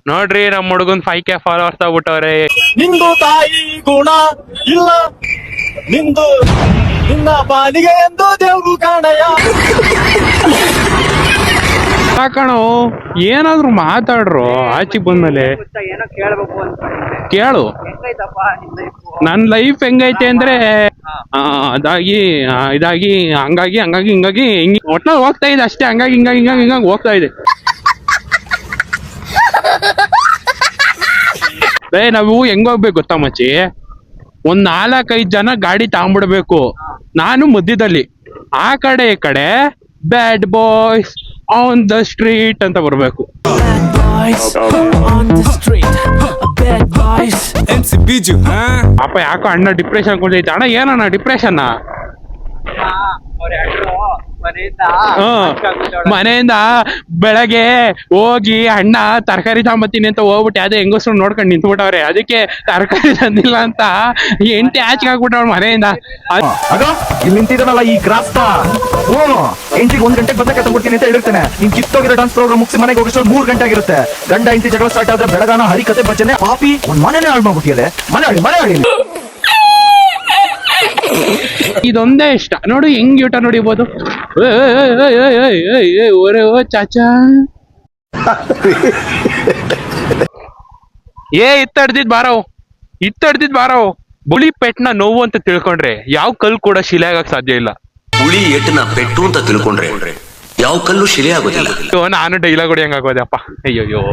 ನೋಡ್ರಿ ನಮ್ ಹುಡುಗನ್ 5K ಫಾಲೋವರ್ಸ್ ಆಗ್ಬಿಟ್ಟವ್ರೆ. ನಿಂದು ತಾಯಿ ಗುಣ ಇಲ್ಲ, ನಿಂದು ನಿನ್ನ ಪಾಲಿಗೆ ಎಂದು ದೇವ್ರು ಕಾಣಯ್ಯ. ಸಾಕಣೋ ಏನಾದ್ರು ಮಾತಾಡ್ರು ಆಚೆ ಬಂದ್ಮೇಲೆ. ಏನೋ ಕೇಳ್ಬೇಕು ಅನ್ಕೊಂಡಿದ್ದೆ. ಕೇಳು, ಹೆಂಗೈತಪ್ಪ ನಿಮ್ ಲೈಫು? ನನ್ ಲೈಫ್ ಹೆಂಗೈತೆ ಅಂದ್ರೆ ಅದಾಗಿ ಇದಾಗಿ ಹಂಗಾಗಿ ಹಿಂಗಾಗಿ ಒಟ್ನಲ್ಲಿ ಹೋಗ್ತಾ ಇದೆ ಅಷ್ಟೇ. ಹಂಗಾಗಿ ಹಿಂಗಾಗಿ ಹೋಗ್ತಾ ಇದೆ. ನಾವು ಹೆಂಗ್ ಹೋಗ್ಬೇಕು ಗೊತ್ತಾ ಮಚ್ಚಿ? ಒಂದ್ 4-5 ಜನ ಗಾಡಿ ತಗೊಂಡ್ಬಿಡ್ಬೇಕು, ನಾನು ಮಧ್ಯದಲ್ಲಿ. ಆ ಕಡೆ ಈ ಕಡೆ ಬ್ಯಾಡ್ ಬಾಯ್ಸ್ ಆನ್ ದ ಸ್ಟ್ರೀಟ್ ಅಂತ ಬರ್ಬೇಕು. ಪಾಪ ಯಾಕೋ ಅಣ್ಣ ಡಿಪ್ರೆಷನ್ ಕೊಂಡೈತೆ. ಅಣ್ಣ ಏನಣ್ಣ ಡಿಪ್ರೆಷನ್? ಮನೆಯಿಂದ ಬೆಳಗ್ಗೆ ಹೋಗಿ ಅಣ್ಣ ತರಕಾರಿ ತಗೊಂಬತ್ತೀನಿ ಅಂತ ಹೋಗ್ಬಿಟ್ಟು ಅದೇ ಹೆಂಗಸ್ರು ನೋಡ್ಕೊಂಡು ನಿಂತ್ಬಿಟ್ಟವ್ರೆ. ಅದಕ್ಕೆ ತರಕಾರಿ ತಂದಿಲ್ಲ ಅಂತ ಎಂಟಿ ಆಚೆಗೆ ಹಾಕ್ಬಿಟ್ಟವ್ರ ಮನೆಯಿಂದ. ಇಲ್ಲಿ ನಿಂತಿದ್ದಾನಲ್ಲ ಈ ಗ್ರಾಸ್ತ, ಎಂಟಿಗೆ 1 ಗಂಟೆಗೆ ಬದಕ್ಕೆ ತಂದ್ಬಿಡ್ತೀನಿ ಅಂತ ಹೇಳಿರ್ತಾನೆ. ನಿನ್ ಕಿತ್ತೋಗಿರೋ ಡಾನ್ಸ್ ಪ್ರೋಗ್ರಾಮ್ ಮುಗಿಸಿ ಮನೆಗೆ ಹೋಗೋಷ್ಟು 3 ಗಂಟೆ ಆಗಿರುತ್ತೆ. ಗಂಡ ಇಂತಿ ಜಗಳ ಸ್ಟಾರ್ಟ್ ಆದ್ರೆ ಬೆಳಗಾನ ಹರಿಕತೆ ಭಜನೆ ಪಾಪಿ ಒಂದ್ ಮನೆನೇ ಹಾಳು ಮಾಡ್ಬಿಟ್ಟಿದೆ. ಮನೆ ಹಾಳಿ ಇದೊಂದೇ ಇಷ್ಟ ನೋಡು, ಹೆಂಗ್ ಯೂಟ ನೋಡಿಬೋದು. ಓ ಚಾಚಾ ಇತ್ತಡ್ದಿದ್ ಬಾರೋ. ಬುಳಿ ಪೆಟ್ನ ನೋವು ಅಂತ ತಿಳ್ಕೊಂಡ್ರೆ ಯಾವ ಕಲ್ಲು ಕೂಡ ಶಿಲೆ ಆಗಕ್ ಸಾಧ್ಯ ಇಲ್ಲ. ಹುಳಿ ಎಟ್ಟನ ಪೆಟ್ಟು ಅಂತ ತಿಳ್ಕೊಂಡ್ರೆ ಯಾವ ಕಲ್ಲು ಶಿಲೆ ಆಗೋದಿಲ್ಲ. ನಾನು ಡೈಲಾಗ್ ಹೊಡಿ ಹಂಗಾಗೋದಪ್ಪ. ಅಯ್ಯೋಯ್ಯೋ